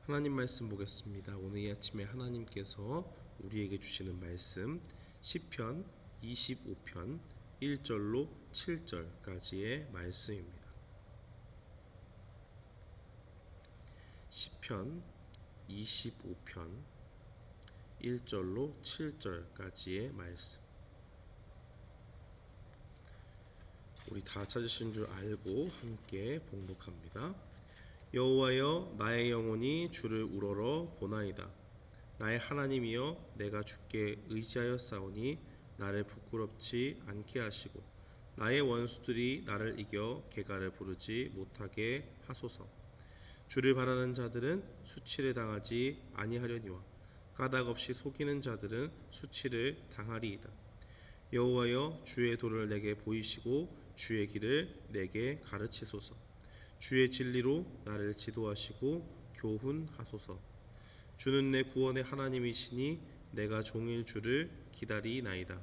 하나님 말씀 보겠습니다. 오늘 이 아침에 하나님께서 우리에게 주시는 말씀 시편 25편 1절로 7절까지의 말씀입니다. 시편 25편 1절로 7절까지의 말씀. 우리 다 찾으신 줄 알고 함께 봉독합니다. 여호와여, 나의 영혼이 주를 우러러 보나이다. 나의 하나님이여, 내가 주께 의지하였사오니 나를 부끄럽지 않게 하시고 나의 원수들이 나를 이겨 개가를 부르지 못하게 하소서. 주를 바라는 자들은 수치를 당하지 아니하려니와 까닭 없이 속이는 자들은 수치를 당하리이다. 여호와여, 주의 도를 내게 보이시고 주의 길을 내게 가르치소서. 주의 진리로 나를 지도하시고 교훈하소서. 주는 내 구원의 하나님이시니 내가 종일 주를 기다리나이다.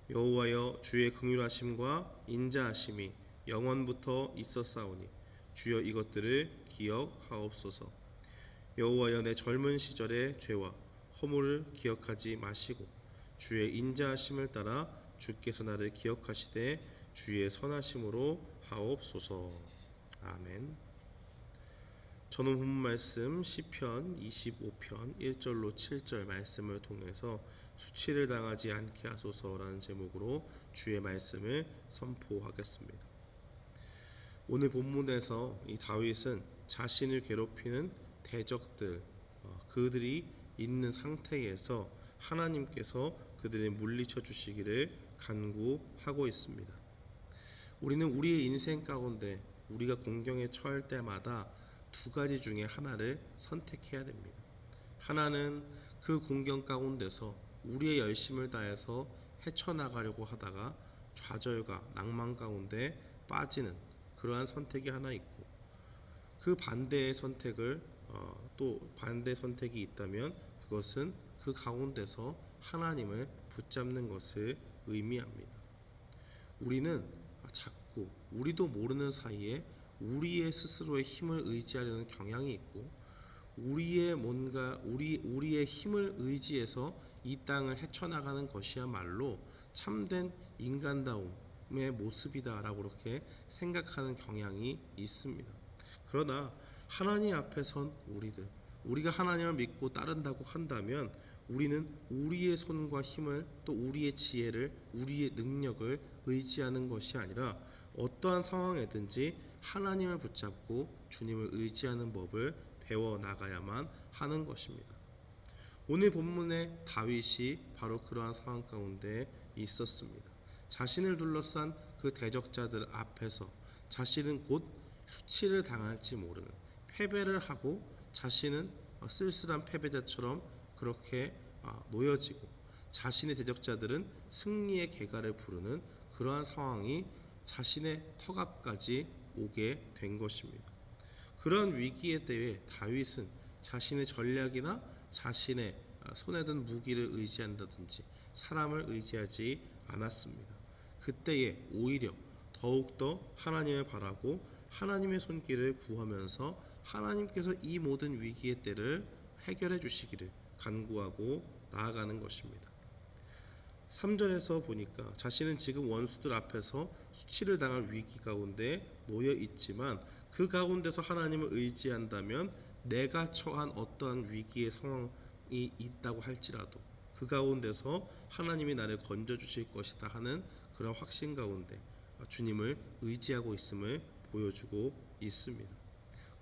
여호와여, 주의 긍휼하심과 인자하심이 영원부터 있었사오니 주여 이것들을 기억하옵소서. 여호와여, 내 젊은 시절의 죄와 허물을 기억하지 마시고 주의 인자하심을 따라 주께서 나를 기억하시되 주의 선하심으로 하옵소서. 아멘. 저는 본문 말씀 시편 25편 1절로 7절 말씀을 통해서 수치를 당하지 않게 하소서라는 제목으로 주의 말씀을 선포하겠습니다. 오늘 본문에서 이 다윗은 자신을 괴롭히는 대적들, 그들이 있는 상태에서 하나님께서 그들을 물리쳐 주시기를 간구하고 있습니다. 우리는 우리의 인생 가운데 우리가 공경에 처할 때마다 두 가지 중에 하나를 선택해야 됩니다. 하나는 그 공경 가운데서 우리의 열심을 다해서 헤쳐나가려고 하다가 좌절과 낭만 가운데 빠지는 그러한 선택이 하나 있고, 그 반대의 선택을 또 반대 선택이 있다면 그것은 그 가운데서 하나님을 붙잡는 것을 의미합니다. 우리는 자꾸 우리도 모르는 사이에 우리의 스스로의 힘을 의지하려는 경향이 있고, 우리의 힘을 의지해서 이 땅을 헤쳐나가는 것이야말로 참된 인간다움의 모습이다라고 그렇게 생각하는 경향이 있습니다. 그러나 하나님 앞에 선 우리가 하나님을 믿고 따른다고 한다면 우리는 우리의 손과 힘을, 또 우리의 지혜를, 우리의 능력을 의지하는 것이 아니라 어떠한 상황에든지 하나님을 붙잡고 주님을 의지하는 법을 배워나가야만 하는 것입니다. 오늘 본문의 다윗이 바로 그러한 상황 가운데 있었습니다. 자신을 둘러싼 그 대적자들 앞에서 자신은 곧 수치를 당할지 모르는, 패배를 하고 자신은 쓸쓸한 패배자처럼 그렇게 놓여지고 자신의 대적자들은 승리의 개가를 부르는 그러한 상황이 자신의 턱 앞까지 오게 된 것입니다. 그러한 위기에 대해 다윗은 자신의 전략이나 자신의 손에 든 무기를 의지한다든지 사람을 의지하지 않았습니다. 그때에 오히려 더욱더 하나님을 바라고 하나님의 손길을 구하면서 하나님께서 이 모든 위기의 때를 해결해 주시기를 간구하고 나아가는 것입니다. 3절에서 보니까 자신은 지금 원수들 앞에서 수치를 당할 위기 가운데 놓여 있지만 그 가운데서 하나님을 의지한다면 내가 처한 어떠한 위기의 상황이 있다고 할지라도 그 가운데서 하나님이 나를 건져 주실 것이다 하는 그런 확신 가운데 주님을 의지하고 있음을 보여주고 있습니다.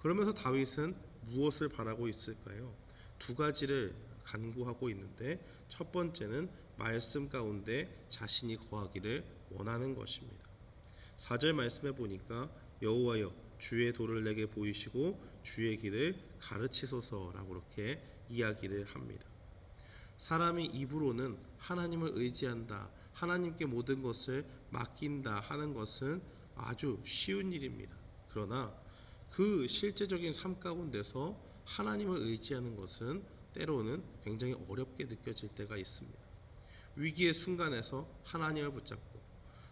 그러면서 다윗은 무엇을 바라고 있을까요? 두 가지를 간구하고 있는데, 첫 번째는 말씀 가운데 자신이 거하기를 원하는 것입니다. 4절 말씀에 보니까 여호와여, 주의 도를 내게 보이시고 주의 길을 가르치소서라고 그렇게 이야기를 합니다. 사람이 입으로는 하나님을 의지한다, 하나님께 모든 것을 맡긴다 하는 것은 아주 쉬운 일입니다. 그러나 그 실제적인 삶 가운데서 하나님을 의지하는 것은 때로는 굉장히 어렵게 느껴질 때가 있습니다. 위기의 순간에서 하나님을 붙잡고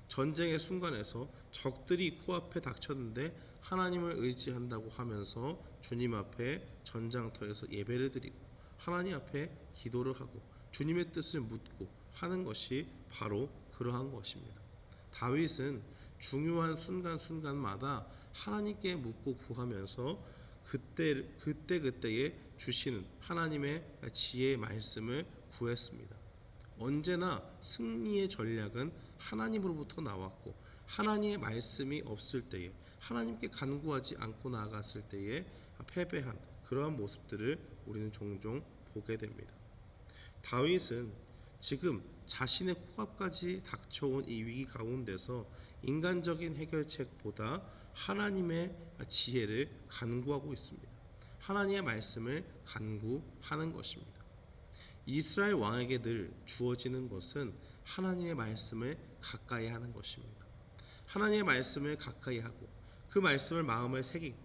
전쟁의 순간에서 적들이 코앞에 닥쳤는데 하나님을 의지한다고 하면서 주님 앞에 전장터에서 예배를 드리고 하나님 앞에 기도를 하고 주님의 뜻을 묻고 하는 것이 바로 그러한 것입니다. 다윗은 중요한 순간순간마다 하나님께 묻고 구하면서 그때에 주시는 하나님의 지혜의 말씀을 구했습니다. 언제나 승리의 전략은 하나님으로부터 나왔고 하나님의 말씀이 없을 때에 하나님께 간구하지 않고 나아갔을 때에 패배한 그러한 모습들을 우리는 종종 보게 됩니다. 다윗은 지금 자신의 코앞까지 닥쳐온 이 위기 가운데서 인간적인 해결책보다 하나님의 지혜를 간구하고 있습니다. 하나님의 말씀을 간구하는 것입니다. 이스라엘 왕에게 늘 주어지는 것은 하나님의 말씀을 가까이 하는 것입니다. 하나님의 말씀을 가까이 하고 그 말씀을 마음에 새기고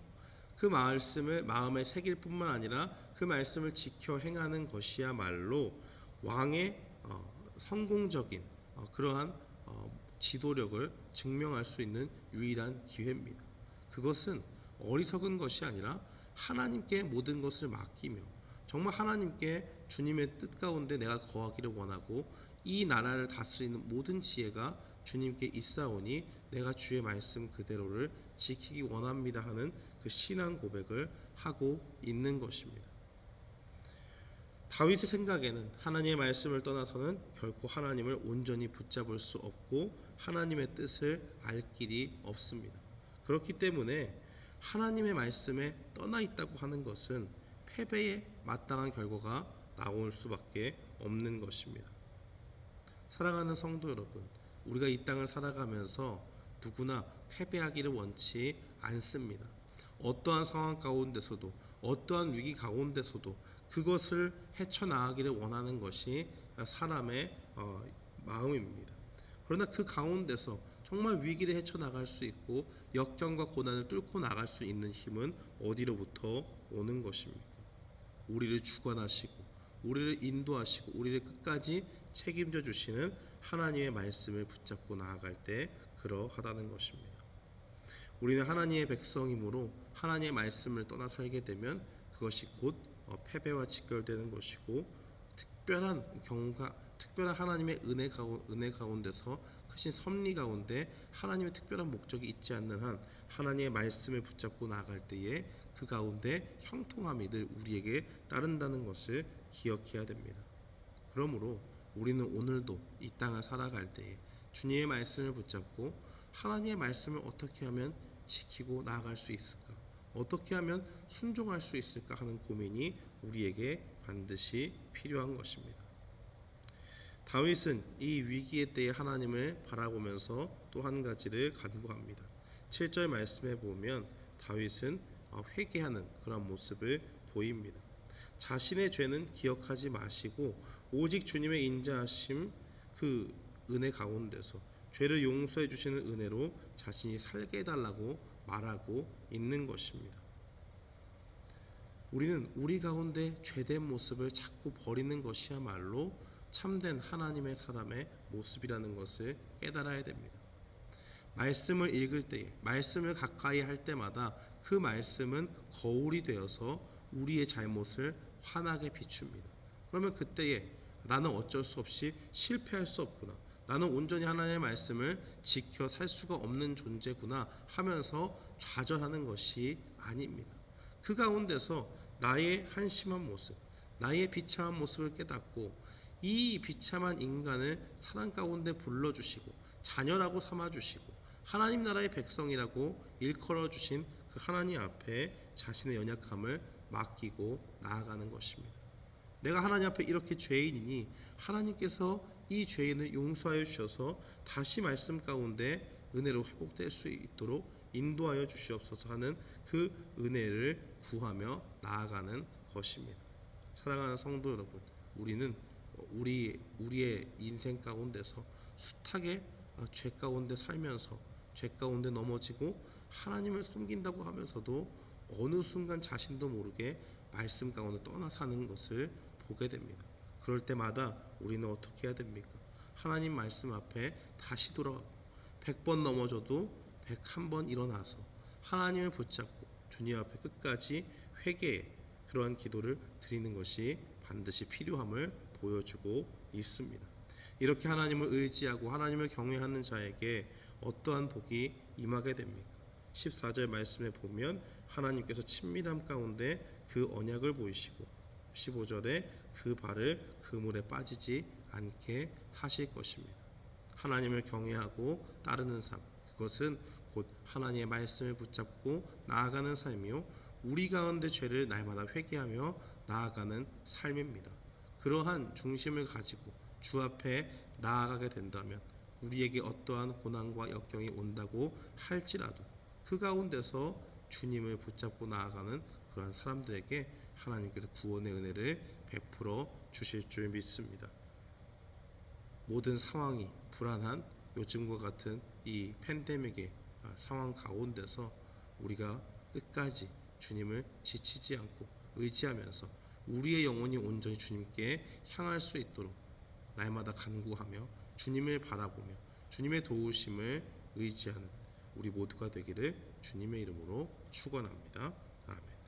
그 말씀을 마음에 새길 뿐만 아니라 그 말씀을 지켜 행하는 것이야말로 왕의 성공적인 그러한 지도력을 증명할 수 있는 유일한 기회입니다. 그것은 어리석은 것이 아니라 하나님께 모든 것을 맡기며 정말 하나님께 주님의 뜻 가운데 내가 거하기를 원하고 이 나라를 다스리는 모든 지혜가 주님께 있사오니 내가 주의 말씀 그대로를 지키기 원합니다 하는 그 신앙 고백을 하고 있는 것입니다. 다윗의 생각에는 하나님의 말씀을 떠나서는 결코 하나님을 온전히 붙잡을 수 없고 하나님의 뜻을 알 길이 없습니다. 그렇기 때문에 하나님의 말씀에 떠나 있다고 하는 것은 패배에 마땅한 결과가 나올 수밖에 없는 것입니다. 사랑하는 성도 여러분, 우리가 이 땅을 살아가면서 누구나 패배하기를 원치 않습니다. 어떠한 상황 가운데서도 어떠한 위기 가운데서도 그것을 헤쳐나가기를 원하는 것이 사람의 마음입니다. 그러나 그 가운데서 정말 위기를 헤쳐나갈 수 있고 역경과 고난을 뚫고 나갈 수 있는 힘은 어디로부터 오는 것입니까? 우리를 주관하시고 우리를 인도하시고 우리를 끝까지 책임져 주시는 하나님의 말씀을 붙잡고 나아갈 때 그러하다는 것입니다. 우리는 하나님의 백성이므로 하나님의 말씀을 떠나 살게 되면 그것이 곧 패배와 직결되는 것이고 특별한 하나님의 은혜 가운데서 크신 섭리 가운데 하나님의 특별한 목적이 있지 않는 한 하나님의 말씀을 붙잡고 나아갈 때에 그 가운데 형통함이 늘 우리에게 따른다는 것을 기억해야 됩니다. 그러므로 우리는 오늘도 이 땅을 살아갈 때에 주님의 말씀을 붙잡고 하나님의 말씀을 어떻게 하면 지키고 나아갈 수 있을까? 어떻게 하면 순종할 수 있을까 하는 고민이 우리에게 반드시 필요한 것입니다. 다윗은 이 위기의 때에 하나님을 바라보면서 또 한 가지를 간구합니다. 7절 말씀에 보면 다윗은 회개하는 그런 모습을 보입니다. 자신의 죄는 기억하지 마시고 오직 주님의 인자하심 그 은혜 가운데서 죄를 용서해 주시는 은혜로 자신이 살게 해달라고 말하고 있는 것입니다. 우리는 우리 가운데 죄된 모습을 자꾸 버리는 것이야말로 참된 하나님의 사람의 모습이라는 것을 깨달아야 됩니다. 말씀을 읽을 때에 말씀을 가까이 할 때마다 그 말씀은 거울이 되어서 우리의 잘못을 환하게 비춥니다. 그러면 그때에 나는 어쩔 수 없이 실패할 수 없구나, 나는 온전히 하나님의 말씀을 지켜 살 수가 없는 존재구나 하면서 좌절하는 것이 아닙니다. 그 가운데서 나의 한심한 모습, 나의 비참한 모습을 깨닫고 이 비참한 인간을 사랑 가운데 불러주시고 자녀라고 삼아주시고 하나님 나라의 백성이라고 일컬어 주신 그 하나님 앞에 자신의 연약함을 맡기고 나아가는 것입니다. 내가 하나님 앞에 이렇게 죄인이니 하나님께서 이 죄인을 용서하여 주셔서 다시 말씀 가운데 은혜로 회복될 수 있도록 인도하여 주시옵소서 하는 그 은혜를 구하며 나아가는 것입니다. 사랑하는 성도 여러분, 우리는 우리의 인생 가운데서 숱하게 죄 가운데 살면서 죄 가운데 넘어지고 하나님을 섬긴다고 하면서도 어느 순간 자신도 모르게 말씀 가운데 떠나 사는 것을 보게 됩니다. 그럴 때마다 우리는 어떻게 해야 됩니까? 하나님 말씀 앞에 다시 돌아가고 100번 넘어져도 101번 일어나서 하나님을 붙잡고 주님 앞에 끝까지 회개의 그러한 기도를 드리는 것이 반드시 필요함을 보여주고 있습니다. 이렇게 하나님을 의지하고 하나님을 경외하는 자에게 어떠한 복이 임하게 됩니까? 14절 말씀에 보면 하나님께서 친밀함 가운데 그 언약을 보이시고 15절에 그 발을 그물에 빠지지 않게 하실 것입니다. 하나님을 경외하고 따르는 삶, 그것은 곧 하나님의 말씀을 붙잡고 나아가는 삶이요 우리 가운데 죄를 날마다 회개하며 나아가는 삶입니다. 그러한 중심을 가지고 주 앞에 나아가게 된다면 우리에게 어떠한 고난과 역경이 온다고 할지라도 그 가운데서 주님을 붙잡고 나아가는 그러한 사람들에게 하나님께서 구원의 은혜를 베풀어 주실 줄 믿습니다. 모든 상황이 불안한 요즘과 같은 이 팬데믹의 상황 가운데서 우리가 끝까지 주님을 지치지 않고 의지하면서 우리의 영혼이 온전히 주님께 향할 수 있도록 날마다 간구하며 주님을 바라보며 주님의 도우심을 의지하는 우리 모두가 되기를 주님의 이름으로 축원합니다. 아멘.